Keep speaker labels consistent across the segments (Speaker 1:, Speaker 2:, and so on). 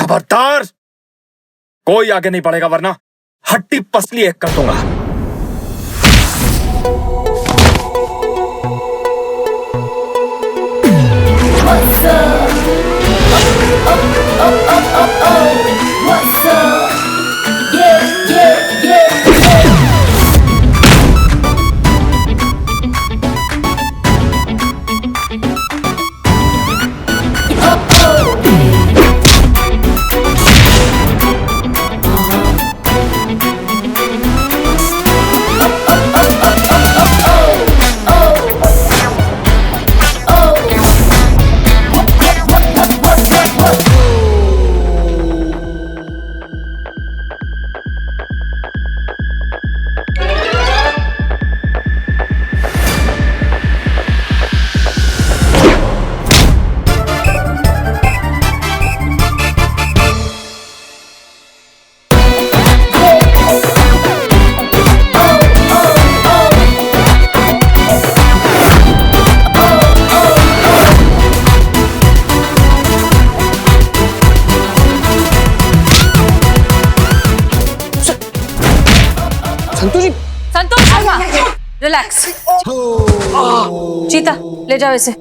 Speaker 1: खबरदार, कोई आगे नहीं बढ़ेगा वरना हड्डी पसली एक कर दूंगा।
Speaker 2: संतोष रिलैक्स। चीता ले जाओ इसे।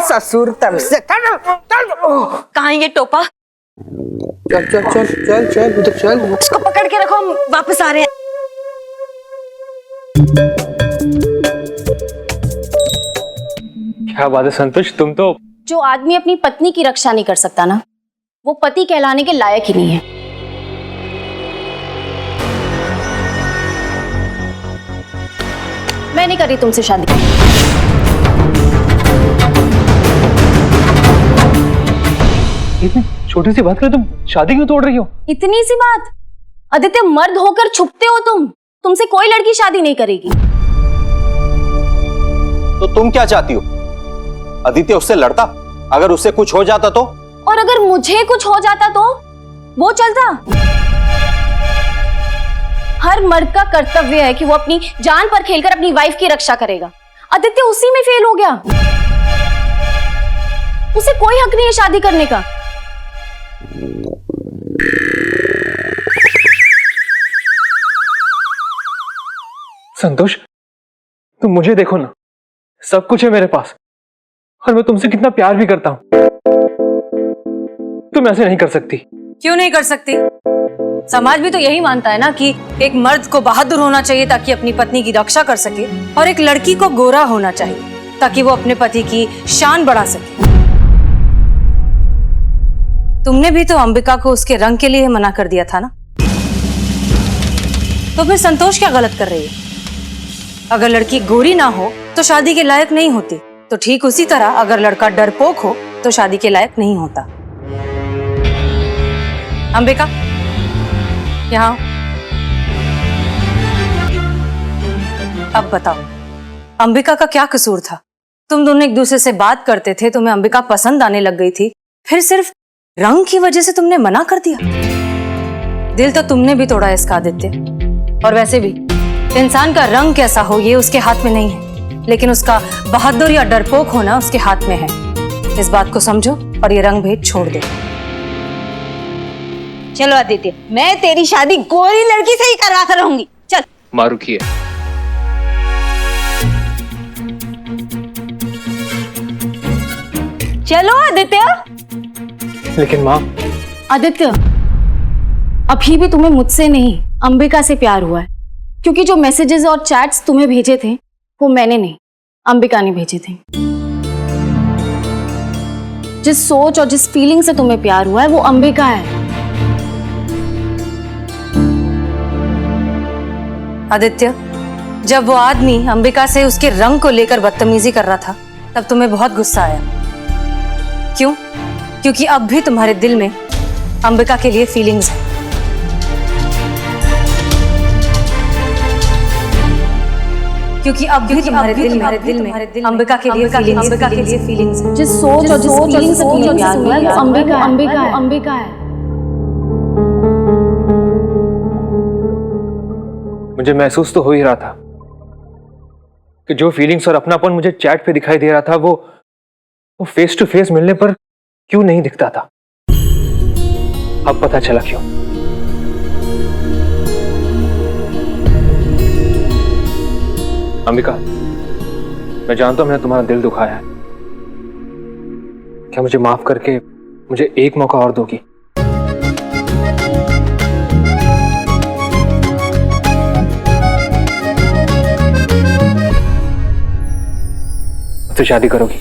Speaker 3: ससुर तब से
Speaker 2: कहाँ ये टोपा?
Speaker 3: चल चल चल चल चल उधर चल।
Speaker 2: उसको पकड़ के रखो, हम वापस आ रहे हैं।
Speaker 4: क्या बात है संतोष, तुम तो।
Speaker 5: जो आदमी अपनी पत्नी की रक्षा नहीं कर सकता ना, वो पति कहलाने के लायक ही नहीं है। मैं नहीं कर रही तुमसे शादी।
Speaker 4: इतनी छोटी सी बात कर तुम शादी क्यों तोड़ रही हो?
Speaker 5: इतनी सी बात? आदित्य, मर्द होकर छुपते हो तुम। तुमसे कोई लड़की शादी नहीं करेगी।
Speaker 6: तो तुम क्या चाहती हो? आदित्य उससे लड़ता, अगर उससे कुछ हो जाता तो?
Speaker 5: और अगर मुझे कुछ हो जाता तो? वो चलता? हर मर्द का कर्तव्य है कि वो अपनी जान पर खेलकर अपनी वाइफ की रक्षा करेगा। आदित्य उसी में फेल हो गया। उसे कोई हक नहीं है शादी करने का।
Speaker 4: संतोष, तुम मुझे देखो ना, सब कुछ है मेरे पास और मैं तुमसे कितना प्यार भी करता हूं। तुम ऐसे नहीं कर सकती।
Speaker 2: क्यों नहीं कर सकती? समाज भी तो यही मानता है ना कि एक मर्द को बहादुर होना चाहिए ताकि अपनी पत्नी की रक्षा कर सके, और एक लड़की को गोरा होना चाहिए ताकि वो अपने पति की शान बढ़ा सके। तुमने भी तो अंबिका को उसके रंग के लिए मना कर दिया था ना, तो फिर संतोष क्या गलत कर रही है? अगर लड़की गोरी ना हो तो शादी के लायक नहीं होती, तो ठीक उसी तरह अगर लड़का डरपोक हो तो शादी के लायक नहीं होता। अंबिका, यहाँ अब बताओ, अंबिका का क्या कसूर था? तुम दोनों एक दूसरे से बात करते थे, तुम्हें अंबिका पसंद आने लग गई थी, फिर सिर्फ रंग की वजह से तुमने मना कर दिया। दिल तो तुमने भी तोड़ा इसका आदित्य। और वैसे भी इंसान का रंग कैसा हो ये उसके हाथ में नहीं है, लेकिन उसका बहादुर या डरपोक होना उसके हाथ में है। इस बात को समझो और ये रंग भेद छोड़ दो।
Speaker 7: चलो आदित्य, मैं तेरी शादी गोरी लड़की से ही करवा कर रहूंगी। चल।
Speaker 4: माँ रुकिए।
Speaker 7: चलो आदित्य।
Speaker 4: लेकिन माँ।
Speaker 5: आदित्य, अभी भी तुम्हें मुझसे नहीं अंबिका से प्यार हुआ है, क्योंकि जो मैसेजेस और चैट्स तुम्हें भेजे थे वो मैंने नहीं, अंबिका ने भेजे थे। जिस सोच और जिस फीलिंग से तुम्हें प्यार हुआ है वो अंबिका है।
Speaker 2: आदित्य, जब वो आदमी अंबिका से उसके रंग को लेकर बदतमीजी कर रहा था, तब तुम्हें बहुत गुस्सा आया। क्यों? क्योंकि अब भी तुम्हारे दिल में अंबिका के लिए फीलिंग्स है। क्योंकि अब भी तुम्हारे दिल में अंबिका के लिए फीलिंग्स है।
Speaker 5: जिस सोच और जिस फीलिंग से तुम्हें प्यार हुआ है वो अंबिका है।
Speaker 4: मुझे महसूस तो हो ही रहा था कि जो फीलिंग्स और अपनापन मुझे चैट पे दिखाई दे रहा था वो फेस टू फेस मिलने पर क्यों नहीं दिखता था। अब पता चला क्यों। अंबिका, मैं जानता हूं मैंने तुम्हारा दिल दुखाया है। क्या मुझे माफ करके मुझे एक मौका और दोगी? तो शादी करोगी?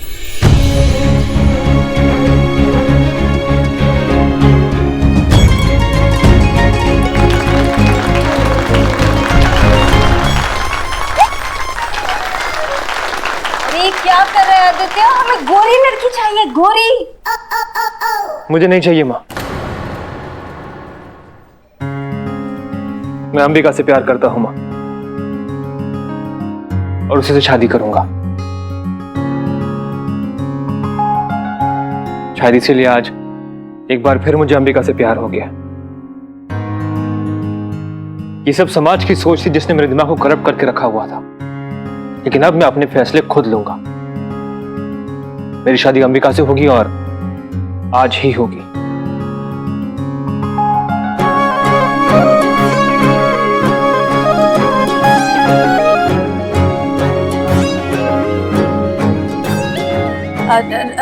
Speaker 7: अरे क्या कर रहे हैं आदित्य? हमें गोरी लड़की चाहिए, गोरी।
Speaker 4: मुझे नहीं चाहिए माँ। मैं अंबिका से प्यार करता हूं माँ, और उसी से शादी करूंगा। शायद इसीलिए आज एक बार फिर मुझे अंबिका से प्यार हो गया। ये सब समाज की सोच थी जिसने मेरे दिमाग को करप्ट करके रखा हुआ था, लेकिन अब मैं अपने फैसले खुद लूंगा। मेरी शादी अंबिका से होगी और आज ही होगी।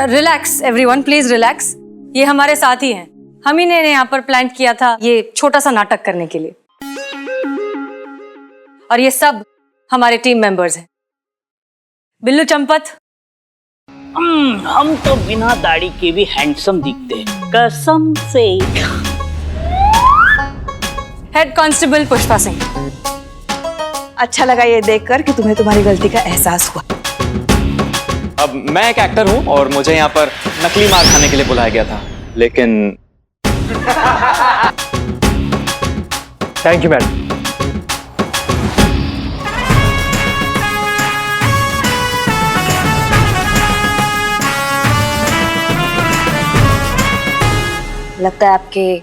Speaker 2: Relax everyone, please relax. ये हमारे साथी हैं, हम ही ने यहाँ पर प्लान किया था ये छोटा सा नाटक करने के लिए, और ये सब हमारे टीम मेंबर्स हैं। बिल्लू चंपत,
Speaker 8: हम तो बिना दाढ़ी के भी हैंडसम दिखते हैं, कसम से।
Speaker 2: Head constable Pushpa Singh.
Speaker 7: अच्छा लगा ये देखकर कि तुम्हें तुम्हारी गलती का एहसास हुआ।
Speaker 1: अब मैं एक एक्टर हूं और मुझे यहाँ पर नकली मार खाने के लिए बुलाया गया था, लेकिन
Speaker 4: थैंक यू मैडम।
Speaker 7: लगता है आपके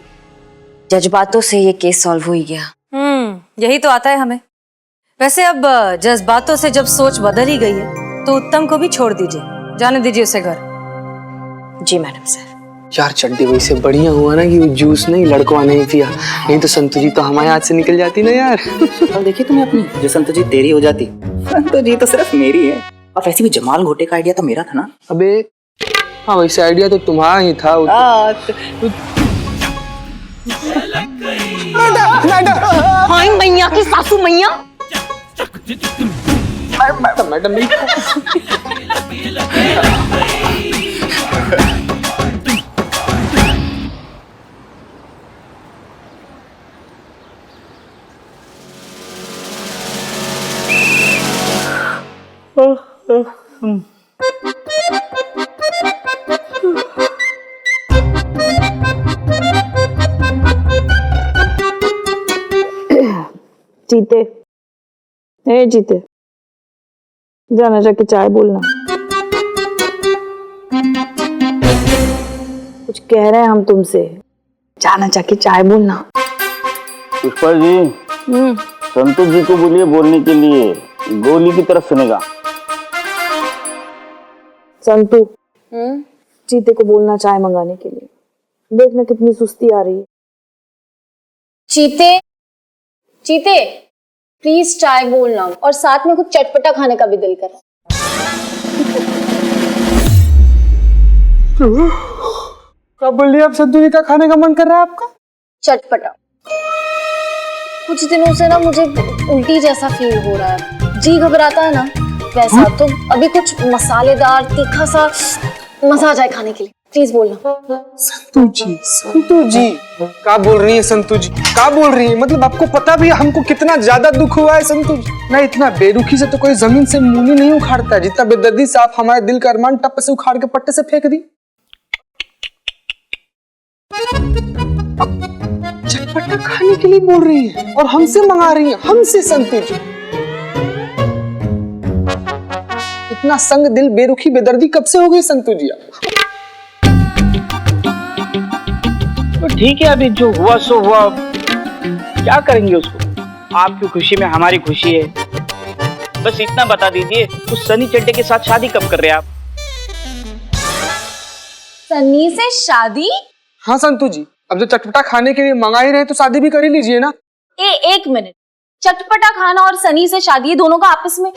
Speaker 7: जज्बातों से ये केस सॉल्व हो ही गया।
Speaker 2: यही तो आता है हमें। वैसे अब जज्बातों से जब सोच बदल ही गई है तो उत्तम को भी छोड़ दीजिए, जाने दीजिए उसे घर।
Speaker 7: जी मैडम सर।
Speaker 3: यार चड्डी वैसे बढ़िया हुआ ना कि वो जूस नहीं लड़कवा नहीं पिया, नहीं तो संतु जी तो हमारे हाथ से निकल जाती ना यार।
Speaker 8: और देखिए तुम्हें अपनी, जो संतु जी तेरी हो जाती, संतु जी तो सिर्फ मेरी है। और वैसे भी जमाल घोटे का आइडिया तो मेरा था ना।
Speaker 3: अबे हाँ, वैसे आइडिया तो तुम्हारा ही था।
Speaker 7: हाय मैया की सासू मैया।
Speaker 3: मैडम नहीं।
Speaker 9: जीते, ए जीते, जाना जाके चाय बोलना। कुछ कह रहे हैं हम तुमसे, जाना जाके चाय बोलना।
Speaker 10: पुष्पा जी, संतोष जी को बोलिए बोलने के लिए, गोली की तरफ सुनेगा।
Speaker 9: संतू, जीते को बोलना चाय मंगाने के लिए। देखना कितनी सुस्ती आ रही है।
Speaker 5: चीते, चीते, प्लीज चाय बोलना, और साथ में कुछ चटपटा खाने का भी दिल कर।
Speaker 3: क्या बोल रही है आप? संतु जी का खाने का मन कर रहा है आपका?
Speaker 5: चटपटा। कुछ दिनों से ना मुझे उल्टी जैसा फील हो रहा है, जी घबराता है ना वैसा। तो अभी कुछ मसालेदार तीखा सा मजा आ जाए खाने के लिए, प्लीज बोलना।
Speaker 3: संतु जी, संतु जी क्या बोल रही है? संतु जी क्या बोल रही है? मतलब आपको पता भी है हमको कितना ज्यादा दुख हुआ है संतु जी। ना इतना बेरुखी से तो कोई जमीन से मूली नहीं उखाड़ता, जितना बेदर्दी से आप हमारे दिल का अरमान टप से उखाड़ के पट्टे से फेंक दी। चटपटा खाने के लिए बोल रही है और हमसे मंगा रही है, हमसे। संतु जी इतना संग दिल बेरुखी बेदर्दी कब से हो गई संतु जी?
Speaker 8: तो ठीक है, अभी जो हुआ सो हुआ, क्या करेंगे उसको। आपकी खुशी में हमारी खुशी है। बस इतना बता दीजिए, उस सनी चड्डे के साथ शादी कब कर रहे हैं आप?
Speaker 5: सन्नी से शादी?
Speaker 3: हाँ संतु जी, अब जो चटपटा खाने के लिए मंगा ही रहे तो शादी भी कर ही लीजिए ना।
Speaker 5: एक मिनट, चटपटा खाना और सनी से शादी है दोनों का आपस में?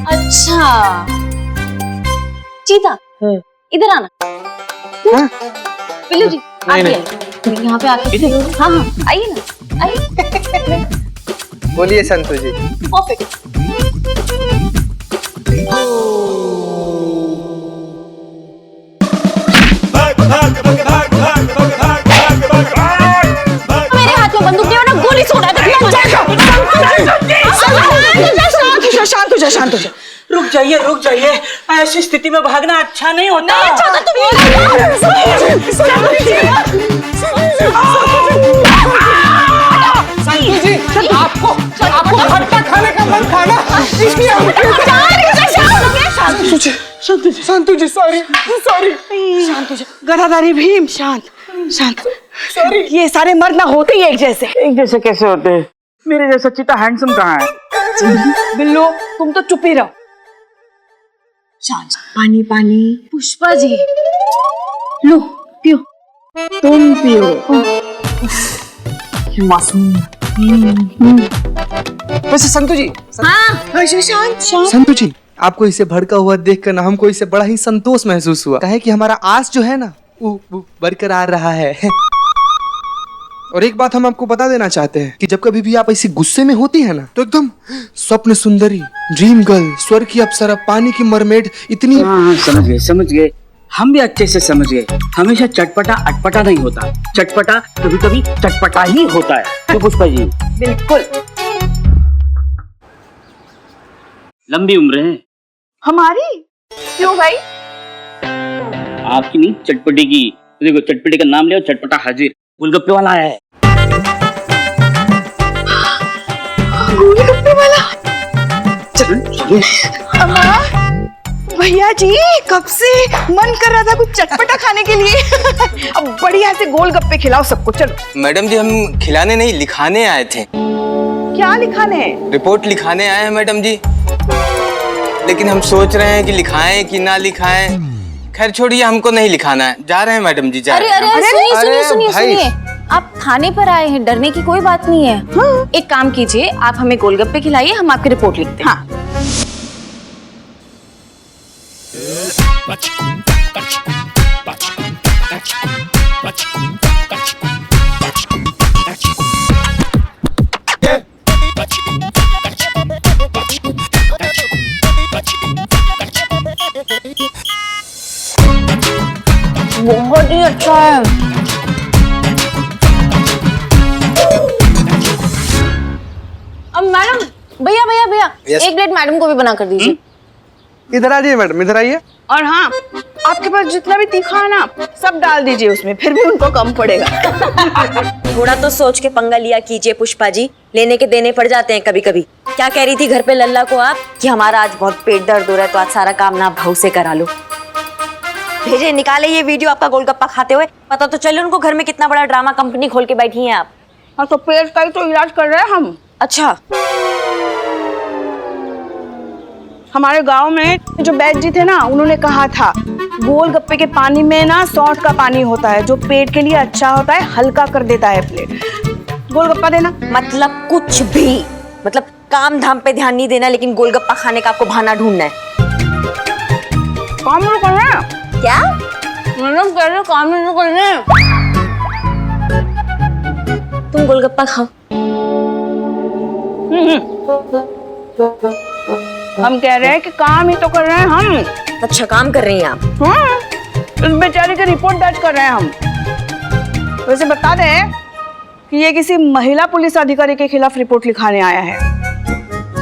Speaker 5: अच्छा चीता, इधर आना। पिल्लू जी आप यहाँ पे आके हाँ आइए ना, आइए।
Speaker 3: बोलिए संतु जी।
Speaker 5: परफेक्ट। मेरे हाथ में बंदूक नहीं, वरना गोली छोड़ा दे।
Speaker 11: शांत हो जा, शांत हो जा। रुक जाइए, ऐसी स्थिति में भागना अच्छा नहीं होता।
Speaker 3: संतु जी, आपको खट्टा खाने का मन था ना, इसलिए संतु जी सॉरी।
Speaker 11: शांत हो जा, गदाधारी भीम, शांत। सॉरी। ये सारे मर्द ना होते ही एक जैसे
Speaker 8: कैसे होते हैं? मेरे जैसा चीता हैंडसम कहाँ है?
Speaker 11: बिल्लो तुम तो चुप ही रहो। शांत, पानी पानी।
Speaker 5: पुष्पा जी लो पियो।
Speaker 11: तुम पियो। मासूम।
Speaker 3: वैसे संतु जी,
Speaker 5: हाँ
Speaker 11: शांत।
Speaker 3: संतु जी, आपको इसे भड़का हुआ देखकर ना हमको इसे बड़ा ही संतोष महसूस हुआ। कहे कि हमारा आस जो है ना वो बरकरार रहा है। और एक बात हम आपको बता देना चाहते हैं कि जब कभी भी आप ऐसी गुस्से में होती है ना तो एकदम स्वप्न सुंदरी, ड्रीम गर्ल, स्वर्ग की अप्सरा, पानी की मरमेड इतनी।
Speaker 8: हाँ समझ गए। हम भी अच्छे से समझ गए। हमेशा चटपटा अटपटा नहीं होता, चटपटा कभी कभी चटपटा ही होता है। तो पुष्पा जी
Speaker 11: बिल्कुल।
Speaker 8: लंबी उम्र है
Speaker 11: हमारी। क्यों भाई?
Speaker 8: आपकी नहीं, चटपटी की। देखो चटपटी का नाम ले, चटपटा हाजिर। गोलगप्पे वाला आया है।
Speaker 11: गोलगप्पे वाला? भैया जी कब से मन कर रहा था कुछ चटपटा खाने के लिए। अब बढ़िया से गोलगप्पे खिलाओ सबको। चलो।
Speaker 12: मैडम जी हम खिलाने नहीं, लिखाने आए थे।
Speaker 11: क्या लिखाने?
Speaker 12: रिपोर्ट लिखाने आए हैं मैडम जी, लेकिन हम सोच रहे हैं कि लिखाएं कि ना लिखाएं। खैर छोड़िए, हमको नहीं लिखाना है, जा रहे हैं मैडम जी, जा रहे हैं।
Speaker 5: अरे सुनिए, आप थाने पर आए हैं, डरने की कोई बात नहीं है। हाँ। एक काम कीजिए, आप हमें गोलगप्पे खिलाइए, हम आपकी रिपोर्ट लिखते हैं। हाँ। बहुत ही अच्छा है। अब मैडम, भैया एक प्लेट मैडम को भी बना कर दीजिए।
Speaker 3: इधर आ जाइए मैडम, इधर आइए।
Speaker 11: और हाँ, आपके पास जितना भी तीखा है ना सब डाल दीजिए उसमें, फिर भी उनको कम पड़ेगा।
Speaker 7: थोड़ा तो सोच के पंगा लिया कीजिए पुष्पा जी, लेने के देने पड़ जाते हैं कभी कभी। क्या कह रही थी घर पे लल्ला को आप कि हमारा आज बहुत पेट दर्द हो रहा है तो आज सारा काम ना भाव से करा लो। भेजे, निकाले ये वीडियो आपका गोलगप्पा खाते हुए, पता तो चले उनको घर में कितना बड़ा ड्रामा कंपनी खोल के बैठी हैं आप।
Speaker 11: हाँ तो पेट का ही तो इलाज कर रहे हैं हम।
Speaker 7: अच्छा,
Speaker 11: हमारे गांव में जो वैद्य जी थे ना, उन्होंने कहा था गोलगप्पे के पानी में ना सौंठ का पानी होता है जो पेट के लिए अच्छा होता है, हल्का कर देता है पेट। गोलगप्पा देना।
Speaker 7: मतलब कुछ भी, मतलब काम धाम पे ध्यान नहीं देना, लेकिन गोलगप्पा खाने का आपको बहाना ढूंढना है।
Speaker 11: काम नहीं कर रहे हैं
Speaker 7: क्या?
Speaker 5: मैडम कह रहे काम नहीं कर रहे हैं।
Speaker 7: तुम गोलगप्पा खाओ।
Speaker 11: हम कह रहे हैं कि काम ही तो कर रहे हैं हम।
Speaker 7: अच्छा, काम कर रही हैं आप?
Speaker 11: हाँ, इस बेचारे की रिपोर्ट दर्ज कर रहे हैं हम। वैसे बता दें कि ये किसी महिला पुलिस अधिकारी के खिलाफ रिपोर्ट लिखाने आया है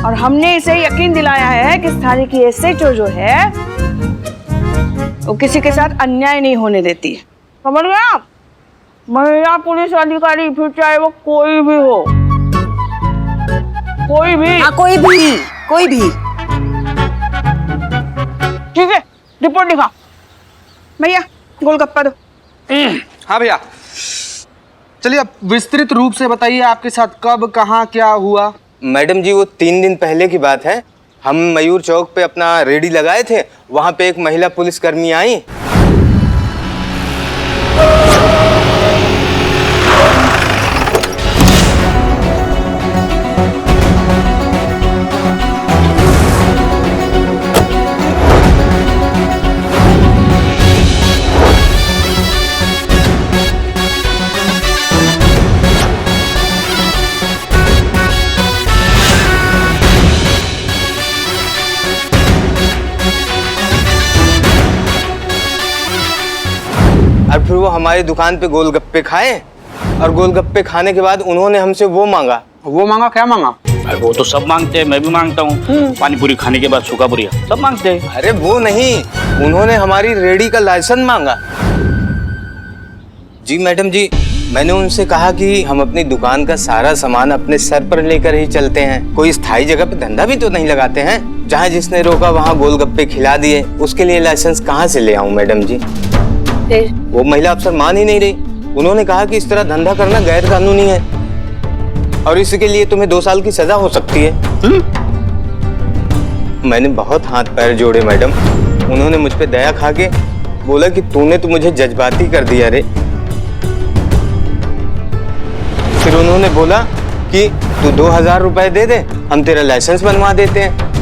Speaker 11: और हमने इसे यकीन दिलाया है कि स्थानीय की एसएचओ जो है वो किसी के साथ अन्याय नहीं होने देती है। समझ गए आप? महिला पुलिस अधिकारी, फिर चाहे वो कोई भी हो, कोई भी।
Speaker 7: हाँ, कोई भी।
Speaker 11: ठीक है, रिपोर्ट लिखा। भैया गोलगप्पा दो।
Speaker 3: हाँ भैया, चलिए अब विस्तृत रूप से बताइए आपके साथ कब, कहाँ, क्या हुआ।
Speaker 12: मैडम जी वो 3 दिन पहले की बात है। हम मयूर चौक पे अपना रेडी लगाए थे, वहां पे एक महिला पुलिसकर्मी आई। और फिर वो हमारी दुकान पे गोलगप्पे खाए और गोलगप्पे खाने के बाद उन्होंने हमसे वो मांगा।
Speaker 3: वो मांगा, क्या मांगा?
Speaker 8: अरे वो तो सब मांगते हैं, मैं भी मांगता हूँ। पानी पूरी खाने के बाद सूखा पूरी सब मांगते हैं।
Speaker 12: अरे वो नहीं, उन्होंने हमारी रेडी का लाइसेंस मांगा। जी मैडम जी, मैंने उनसे कहा कि हम अपनी दुकान का सारा सामान अपने सर पर लेकर ही चलते हैं, कोई स्थायी जगह पे धंधा भी तो नहीं लगाते हैं। जहाँ जिसने रोका वहाँ गोलगप्पे खिला दिए, उसके लिए लाइसेंस कहाँ से ले आऊँ मैडम जी? वो महिला अफसर मान ही नहीं रही। उन्होंने कहा कि इस तरह धंधा करना गैर कानूनी है और इसके लिए तुम्हें 2 साल की सजा हो सकती है। मैंने बहुत हाथ पैर जोड़े मैडम। उन्होंने मुझ पे दया खा के बोला कि तूने तो मुझे जज्बाती कर दिया रे। फिर उन्होंने बोला कि तू 2000 रुपए दे दे, हम तेरा लाइसेंस बनवा देते हैं।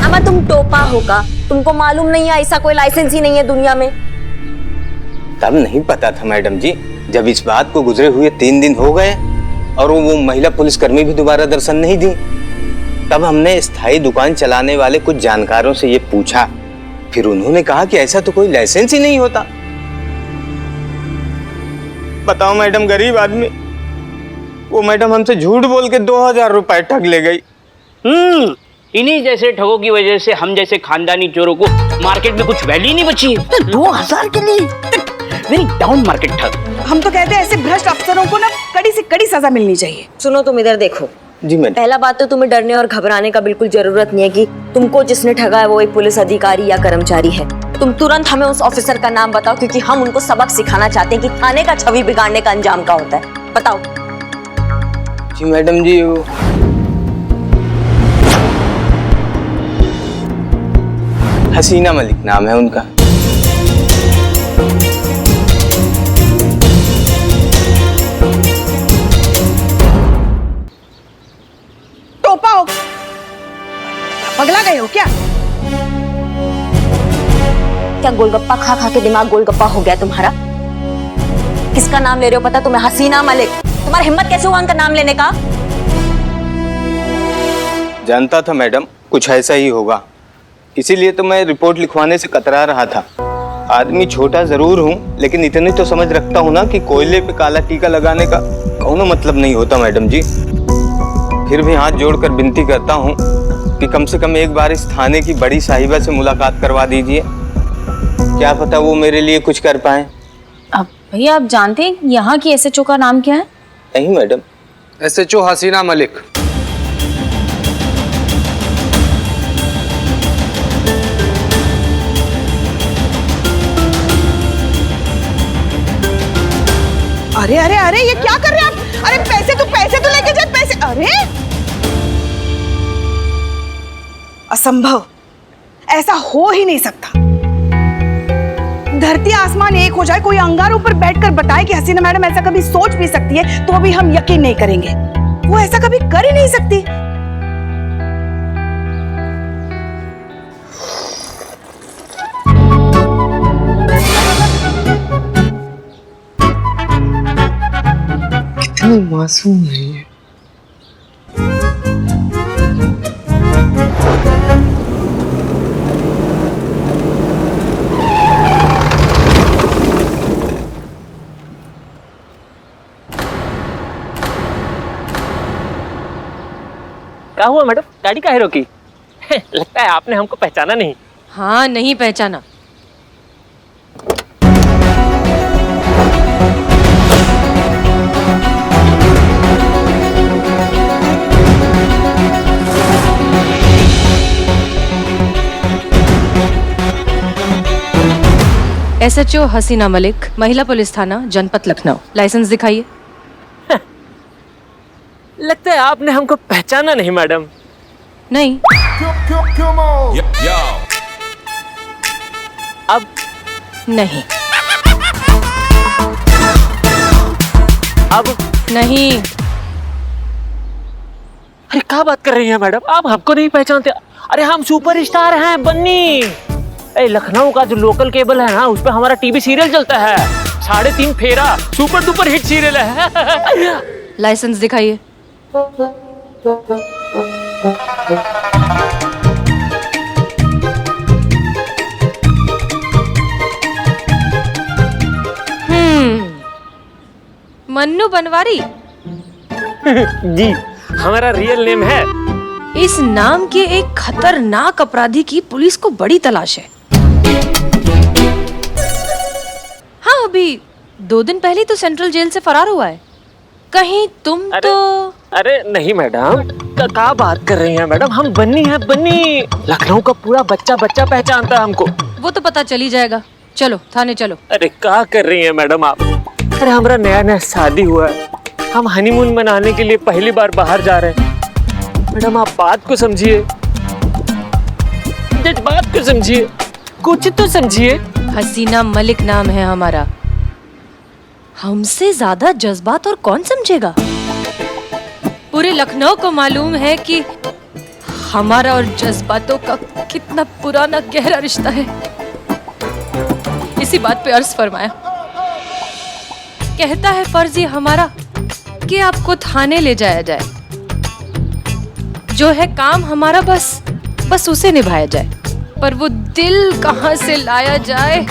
Speaker 7: अम्मा तुम टोपा होगा, तुमको मालूम नहीं है ऐसा कोई लाइसेंस ही नहीं है दुनिया में।
Speaker 12: तब नहीं पता था मैडम जी, जब इस बात को गुजरे हुए 3 दिन हो गए और वो महिला पुलिसकर्मी भी दोबारा दर्शन नहीं दी, तब हमने स्थायी दुकान चलाने वाले कुछ जानकारों से ये पूछा। फिर उन्होंने कहा कि ऐसा तो कोई लाइसेंस ही नहीं होता। बताओ मैडम, गरीब आदमी, वो मैडम हमसे झूठ बोल के 2000 रुपए ठग ले गई।
Speaker 8: इन्हीं जैसे ठगों की वजह से हम जैसे खानदानी चोरों को मार्केट में कुछ वैल्यू नहीं बची है। 2000 के लिए वेरी डाउन मार्केट ठग।
Speaker 11: हम तो कहते हैं ऐसे भ्रष्ट अफसरों को ना कड़ी से कड़ी सजा मिलनी चाहिए।
Speaker 7: सुनो, तुम इधर देखो।
Speaker 12: जी मैडम।
Speaker 7: पहला बात तो तुम्हें डरने और घबराने का बिल्कुल जरूरत नहीं है कि तुमको जिसने ठगा है वो एक पुलिस अधिकारी या कर्मचारी है। तुम तुरंत हमें उस ऑफिसर का नाम बताओ, क्योंकि हम उनको सबक सिखाना चाहते हैं कि थाने का छवि बिगाड़ने का अंजाम क्या होता है। बताओ।
Speaker 12: जी मैडम जी, हसीना मलिक नाम है उनका।
Speaker 11: टोपा हो, पगला गए हो क्या?
Speaker 7: क्या गोलगप्पा खा खा के दिमाग गोलगप्पा हो गया तुम्हारा? किसका नाम ले रहे हो पता तुम्हें? हसीना मलिक। तुम्हारी हिम्मत कैसे हुआ उनका नाम लेने का?
Speaker 12: जानता था मैडम कुछ ऐसा ही होगा, इसीलिए तो मैं रिपोर्ट लिखवाने से कतरा रहा था। आदमी छोटा जरूर हूँ, लेकिन इतनी तो समझ रखता हूँ ना कि कोयले पे काला टीका लगाने का कोनो मतलब नहीं होता मैडम जी। फिर भी हाथ जोड़कर विनती करता हूँ कि कम से कम एक बार इस थाने की बड़ी साहिबा से मुलाकात करवा दीजिए। क्या पता वो मेरे लिए कुछ कर पाए।
Speaker 2: अब भैया, आप जानते हैं यहाँ की SHO का नाम क्या है?
Speaker 12: नहीं मैडम।
Speaker 3: SHO हसीना मलिक।
Speaker 11: अरे अरे अरे, ये क्या कर रहे हैं आप? अरे पैसे तो लेके जाए, पैसे। अरे असंभव, ऐसा हो ही नहीं सकता। धरती आसमान एक हो जाए, कोई अंगारों पर बैठकर बताए कि हसीना मैडम ऐसा कभी सोच भी सकती है, तो भी हम यकीन नहीं करेंगे। वो ऐसा कभी कर ही नहीं सकती।
Speaker 3: कितनी मासूम है ये।
Speaker 4: क्या हुआ मैडम, गाड़ी काहे रोकी? लगता है आपने हमको पहचाना नहीं।
Speaker 2: हाँ, नहीं पहचाना। SHO हसीना मलिक, महिला पुलिस थाना, जनपद लखनऊ। लाइसेंस दिखाइए।
Speaker 4: लगता है आपने हमको पहचाना नहीं मैडम।
Speaker 2: नहीं।
Speaker 4: अब
Speaker 2: नहीं।
Speaker 4: अब
Speaker 2: नहीं।
Speaker 4: अरे क्या बात कर रही हैं मैडम, आप हमको नहीं पहचानते? अरे हम सुपरस्टार हैं बन्नी। लखनऊ का जो लोकल केबल है ना, उस पे हमारा टीवी सीरियल चलता है, 3.5 फेरा, सुपर डुपर हिट सीरियल है।
Speaker 2: लाइसेंस दिखाइए। मन्नू बनवारी।
Speaker 4: जी, हमारा रियल नेम है।
Speaker 2: इस नाम के एक खतरनाक अपराधी की पुलिस को बड़ी तलाश है। हाँ, अभी 2 दिन पहले तो सेंट्रल जेल से फरार हुआ है। कहीं तुम तो?
Speaker 4: अरे नहीं मैडम, क्या बात कर रही हैं मैडम, हम बन्नी हैं बन्नी। लखनऊ का पूरा बच्चा बच्चा पहचानता है हमको।
Speaker 2: वो तो पता चल ही जाएगा। चलो थाने चलो।
Speaker 4: अरे क्या कर रही हैं मैडम आप? अरे हमारा नया नया शादी हुआ है, हम हनीमून मनाने के लिए पहली बार बाहर जा रहे हैं। मैडम आप बात को समझिए, बात को समझिए, कुछ तो समझिए।
Speaker 2: हसीना मलिक नाम है हमारा। हमसे ज्यादा जज्बात और कौन समझेगा? पूरे लखनऊ को मालूम है कि हमारा और जज्बातों का कितना पुराना गहरा रिश्ता है। इसी बात पे अर्ज फरमाया। कहता है फर्जी हमारा कि आपको थाने ले जाया जाए। जो है काम हमारा, बस उसे निभाया जाए। पर वो दिल कहां से लाया जाए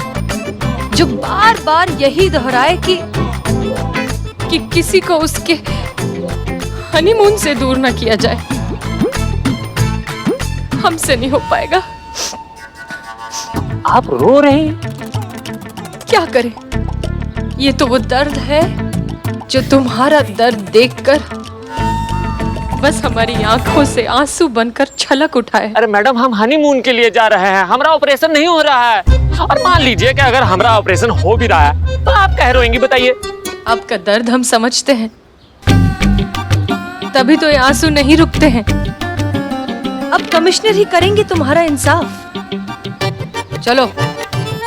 Speaker 2: जो बार बार यही दोहराए कि किसी को उसके हनीमून से दूर ना किया जाए। हमसे नहीं हो पाएगा।
Speaker 4: आप रो रहे हैं?
Speaker 2: क्या करें, ये तो वो दर्द है जो तुम्हारा दर्द देखकर बस हमारी आंखों से आंसू बनकर छलक उठाए।
Speaker 4: अरे मैडम, हम हनीमून के लिए जा रहे हैं, हमारा ऑपरेशन नहीं हो रहा है। और मान लीजिए कि अगर हमारा ऑपरेशन हो भी रहा है तो आप कह रोएंगी, बताइए?
Speaker 2: आपका दर्द हम समझते हैं, तभी तो ये आंसू नहीं रुकते हैं। अब कमिश्नर ही करेंगे तुम्हारा इंसाफ। चलो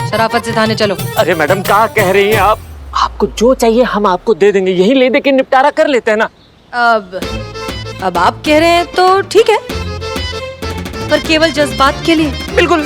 Speaker 2: शराफत से थाने चलो।
Speaker 4: अरे मैडम क्या कह रही हैं आप? आपको जो चाहिए हम आपको दे देंगे, यही ले दे के निपटारा कर लेते हैं ना।
Speaker 2: अब आप कह रहे हैं तो ठीक है, पर केवल जज्बात के लिए।
Speaker 4: बिल्कुल।